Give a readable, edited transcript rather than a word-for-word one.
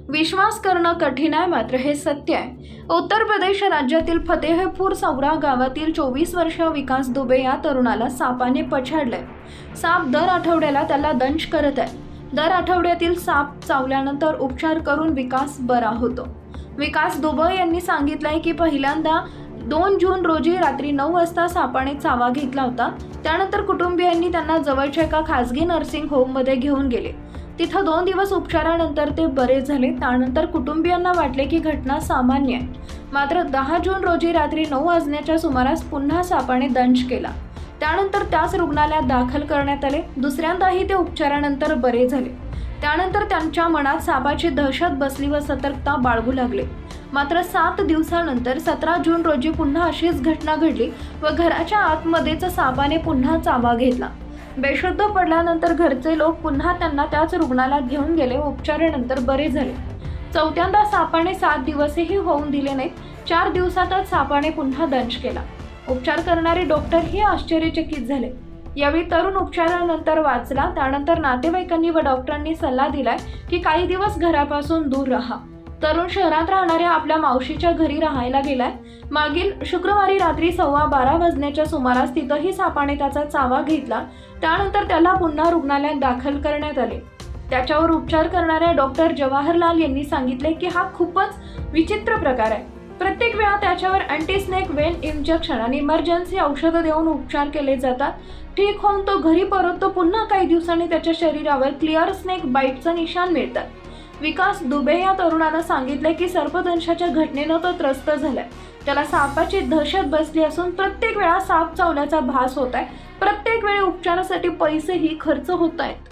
विश्वास करणं कठीण आहे, मात्र हे सत्य आहे। उत्तर प्रदेश राज्यातील फतेहपूर सौरा गावातील 24 वर्षीय विकास दुबे या तरुणाला सापाने पछाडलंय। साप दर आठवड्याला त्याला दंश करत आहे। दर आठवड्यातील साप चावल्यानंतर उपचार करून विकास बरा होतो। विकास दुबे यांनी सांगितलंय की पहिल्यांदा 2 जून रोजी रात्री 9 वाजता सापाने चावा घेतला होता। त्यानंतर कुटुंबियांनी त्यांना जवळच्या एका खासगी नर्सिंग होममध्ये घेऊन गेले। तिथं 2 दिवस उपचारानंतर ते बरे झाले। त्यानंतर कुटुंबियांना वाटले की घटना सामान्य आहे, मात्र 10 जून रोजी रात्री 9 वाजण्याच्या सुमारास पुन्हा सापाने दंश केला। त्यानंतर त्याच रुग्णालयात दाखल करण्यात आले। दुसऱ्यांदाही ते उपचारानंतर बरे झाले। त्यानंतर त्यांच्या मनात सापाची दहशत बसली व सतर्कता बाळगू लागले। मात्र 7 दिवसानंतर 17 जून रोजी पुन्हा अशीच घटना घडली व घराच्या आतमध्येच सापाने पुन्हा चावा घेतला। बेशुद्ध पडल्यानंतर घरचे लोक पुन्हा त्यांना त्याच रुग्णालयात घेऊन गेले व उपचारानंतर बरे झाले। चौथ्यांदा सापाने 7 दिवसही होऊन दिले नाहीत। 4 दिवसातच सापाने पुन्हा दंश केला। उपचार करणारे डॉक्टरही आश्चर्यचकित झाले। यावेळी तरुण उपचारानंतर वाचला। त्यानंतर नातेवाईकांनी व डॉक्टरांनी सल्ला दिलाय की काही दिवस घरापासून दूर राहा। तरुण शहरात राहणाऱ्या आपल्या मावशीच्या घरी राहायला गेलाय। मागील शुक्रवारी रात्री 12:15 वाजण्याच्या सुमारास तिथंही सापाने त्याचा चावा घेतला। त्यानंतर त्याला पुन्हा रुग्णालयात दाखल करण्यात आले। त्याच्यावर उपचार करणाऱ्या डॉक्टर जवाहरलाल यांनी सांगितले की हा खूपच विचित्र प्रकार आहे। प्रत्येक वेळा त्याच्यावर अँटीस्नेक वेन इंजेक्शन आणि इमर्जन्सी औषधं देऊन उपचार केले जातात। ठीक होऊन तो घरी परततो। पुन्हा काही दिवसांनी त्याच्या शरीरावर क्लिअर स्नेक बाईटचं निशाण मिळतात। विकास दुबे या तरुणानं सांगितले की सर्पदंशाच्या घटनेनं तो त्रस्त झालाय। त्याला सापाची दहशत बसली असून प्रत्येक वेळा साप चावल्याचा भास होत आहे। प्रत्येक वेळी उपचारासाठी पैसेही खर्च होत आहेत।